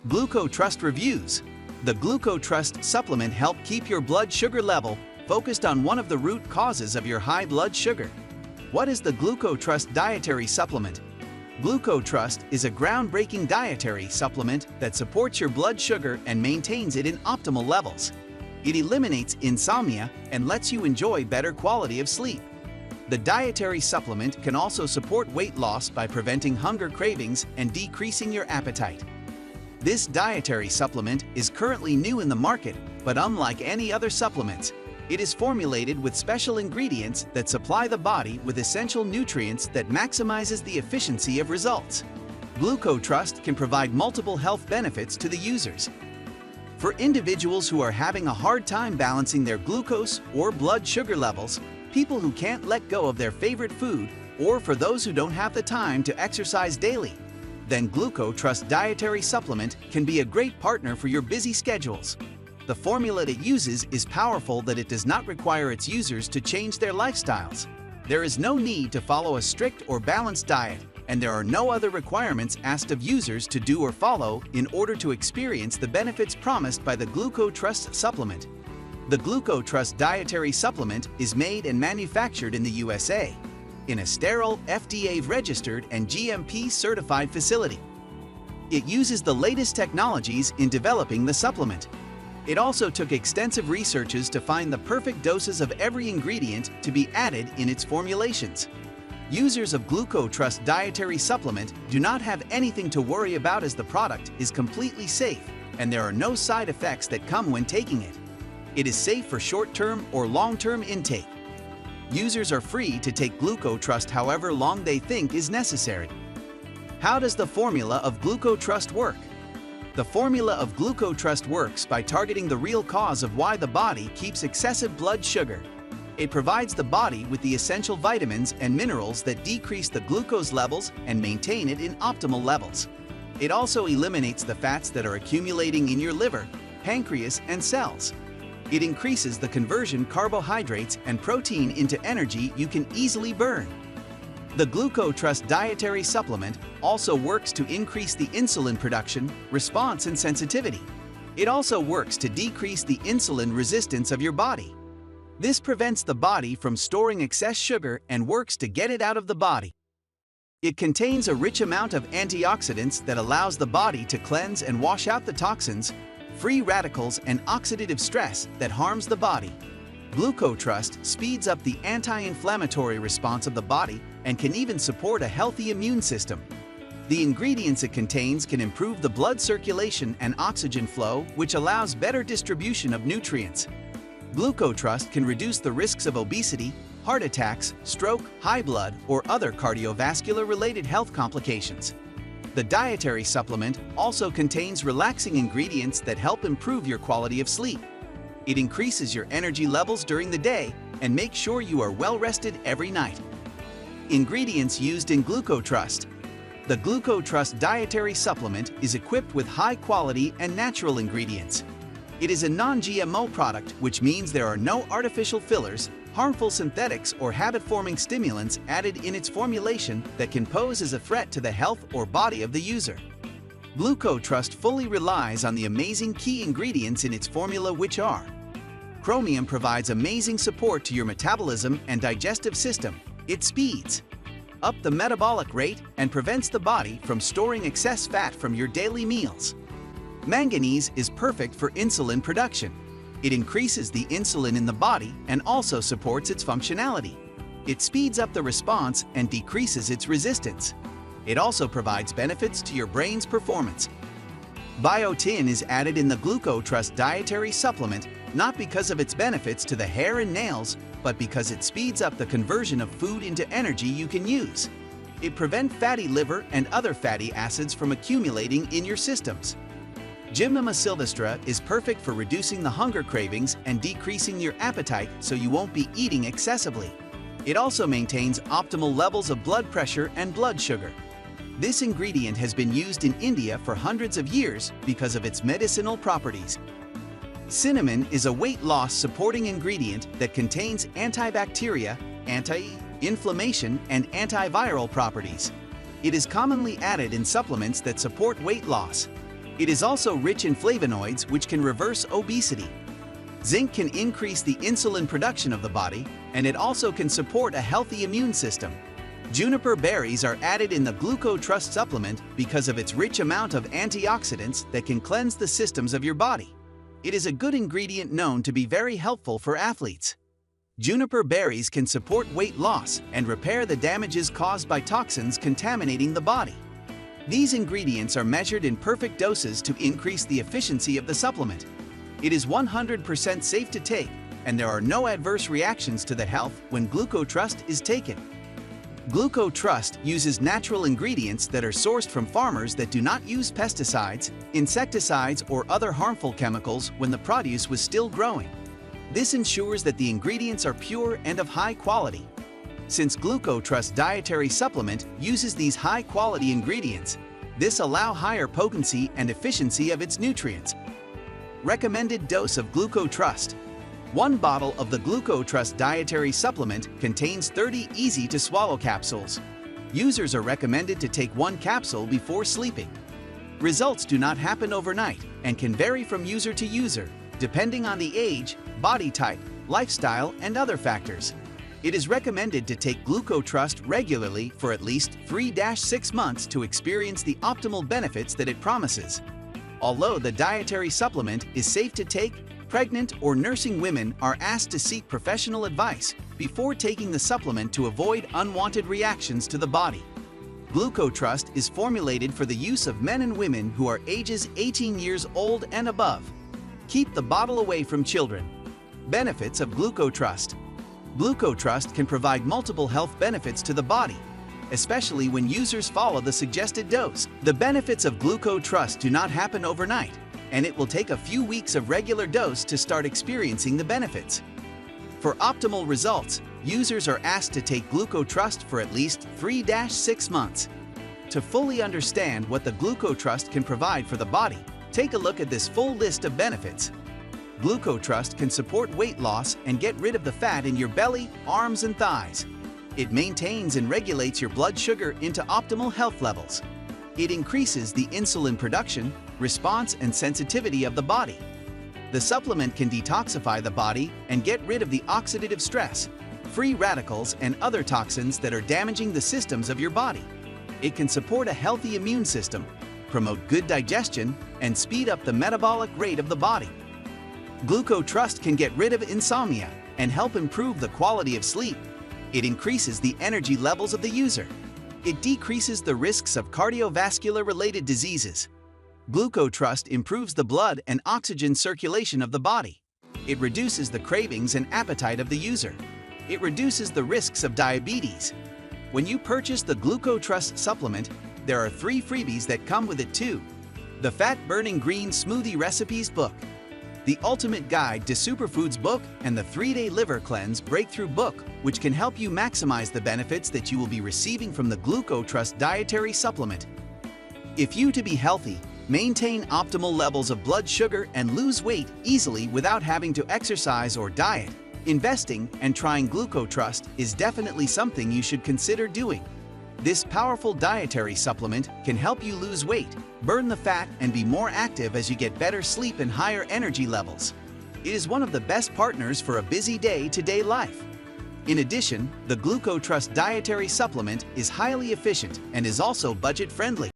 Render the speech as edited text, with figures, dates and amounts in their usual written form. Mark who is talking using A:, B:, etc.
A: Glucotrust reviews. The Glucotrust supplement helps keep your blood sugar level focused on one of the root causes of your high blood sugar. What is the Glucotrust dietary supplement? Glucotrust is a groundbreaking dietary supplement that supports your blood sugar and maintains it in optimal levels. It eliminates insomnia and lets you enjoy better quality of sleep. The dietary supplement can also support weight loss by preventing hunger cravings and decreasing your appetite. This dietary supplement is currently new in the market, but unlike any other supplements, it is formulated with special ingredients that supply the body with essential nutrients that maximizes the efficiency of results. Glucotrust can provide multiple health benefits to the users. For individuals who are having a hard time balancing their glucose or blood sugar levels, people who can't let go of their favorite food, or for those who don't have the time to exercise daily, then Glucotrust dietary supplement can be a great partner for your busy schedules. The formula it uses is powerful that it does not require its users to change their lifestyles. There is no need to follow a strict or balanced diet, and there are no other requirements asked of users to do or follow in order to experience the benefits promised by the Glucotrust supplement. The Glucotrust dietary supplement is made and manufactured in the USA, in a sterile, FDA-registered and GMP-certified facility. It uses the latest technologies in developing the supplement. It also took extensive researches to find the perfect doses of every ingredient to be added in its formulations. Users of Glucotrust dietary supplement do not have anything to worry about as the product is completely safe and there are no side effects that come when taking it. It is safe for short-term or long-term intake. Users are free to take Glucotrust however long they think is necessary. How does the formula of Glucotrust work? The formula of Glucotrust works by targeting the real cause of why the body keeps excessive blood sugar. It provides the body with the essential vitamins and minerals that decrease the glucose levels and maintain it in optimal levels. It also eliminates the fats that are accumulating in your liver, pancreas, and cells. It increases the conversion carbohydrates and protein into energy you can easily burn. The Glucotrust dietary supplement also works to increase the insulin production, response, and sensitivity. It also works to decrease the insulin resistance of your body. This prevents the body from storing excess sugar and works to get it out of the body. It contains a rich amount of antioxidants that allows the body to cleanse and wash out the toxins, free radicals, and oxidative stress that harms the body. Glucotrust speeds up the anti-inflammatory response of the body and can even support a healthy immune system. The ingredients it contains can improve the blood circulation and oxygen flow, which allows better distribution of nutrients. Glucotrust can reduce the risks of obesity, heart attacks, stroke, high blood, or other cardiovascular-related health complications. The dietary supplement also contains relaxing ingredients that help improve your quality of sleep. It increases your energy levels during the day and makes sure you are well rested every night. Ingredients used in Glucotrust. The Glucotrust dietary supplement is equipped with high-quality and natural ingredients. It is a non-GMO product, which means there are no artificial fillers, harmful synthetics, or habit-forming stimulants added in its formulation that can pose as a threat to the health or body of the user. Glucotrust fully relies on the amazing key ingredients in its formula, which are: chromium provides amazing support to your metabolism and digestive system. It speeds up the metabolic rate and prevents the body from storing excess fat from your daily meals. Manganese is perfect for insulin production. It increases the insulin in the body and also supports its functionality. It speeds up the response and decreases its resistance. It also provides benefits to your brain's performance. Biotin is added in the Glucotrust dietary supplement not because of its benefits to the hair and nails, but because it speeds up the conversion of food into energy you can use. It prevents fatty liver and other fatty acids from accumulating in your systems. Gymnema Sylvestre is perfect for reducing the hunger cravings and decreasing your appetite so you won't be eating excessively. It also maintains optimal levels of blood pressure and blood sugar. This ingredient has been used in India for hundreds of years because of its medicinal properties. Cinnamon is a weight loss supporting ingredient that contains antibacterial, anti-inflammation, and antiviral properties. It is commonly added in supplements that support weight loss. It is also rich in flavonoids, which can reverse obesity. Zinc can increase the insulin production of the body, and it also can support a healthy immune system. Juniper berries are added in the Glucotrust supplement because of its rich amount of antioxidants that can cleanse the systems of your body. It is a good ingredient known to be very helpful for athletes. Juniper berries can support weight loss and repair the damages caused by toxins contaminating the body. These ingredients are measured in perfect doses to increase the efficiency of the supplement. It is 100% safe to take, and there are no adverse reactions to the health when Glucotrust is taken. Glucotrust uses natural ingredients that are sourced from farmers that do not use pesticides, insecticides, or other harmful chemicals when the produce was still growing. This ensures that the ingredients are pure and of high quality. Since Glucotrust dietary supplement uses these high-quality ingredients, this allows higher potency and efficiency of its nutrients. Recommended dose of Glucotrust. 1 bottle of the Glucotrust dietary supplement contains 30 easy-to-swallow capsules. Users are recommended to take 1 capsule before sleeping. Results do not happen overnight and can vary from user to user, depending on the age, body type, lifestyle, and other factors. It is recommended to take Glucotrust regularly for at least 3-6 months to experience the optimal benefits that it promises. Although the dietary supplement is safe to take, pregnant or nursing women are asked to seek professional advice before taking the supplement to avoid unwanted reactions to the body. Glucotrust is formulated for the use of men and women who are ages 18 years old and above. Keep the bottle away from children. Benefits of Glucotrust. Glucotrust can provide multiple health benefits to the body, especially when users follow the suggested dose. The benefits of Glucotrust do not happen overnight, and it will take a few weeks of regular dose to start experiencing the benefits. For optimal results, users are asked to take Glucotrust for at least 3-6 months. To fully understand what the Glucotrust can provide for the body, take a look at this full list of benefits. Glucotrust can support weight loss and get rid of the fat in your belly, arms, and thighs. It maintains and regulates your blood sugar into optimal health levels. It increases the insulin production, response, and sensitivity of the body. The supplement can detoxify the body and get rid of the oxidative stress, free radicals, and other toxins that are damaging the systems of your body. It can support a healthy immune system, promote good digestion, and speed up the metabolic rate of the body. Glucotrust can get rid of insomnia and help improve the quality of sleep. It increases the energy levels of the user. It decreases the risks of cardiovascular-related diseases. Glucotrust improves the blood and oxygen circulation of the body. It reduces the cravings and appetite of the user. It reduces the risks of diabetes. When you purchase the Glucotrust supplement, there are 3 freebies that come with it too. The Fat-Burning Green Smoothie Recipes book, the Ultimate Guide to Superfoods book, and the 3-Day Liver Cleanse Breakthrough book, which can help you maximize the benefits that you will be receiving from the Glucotrust dietary supplement. If you to be healthy, maintain optimal levels of blood sugar, and lose weight easily without having to exercise or diet, investing and trying Glucotrust is definitely something you should consider doing. This powerful dietary supplement can help you lose weight, burn the fat, and be more active as you get better sleep and higher energy levels. It is one of the best partners for a busy day-to-day life. In addition, the Glucotrust dietary supplement is highly efficient and is also budget-friendly.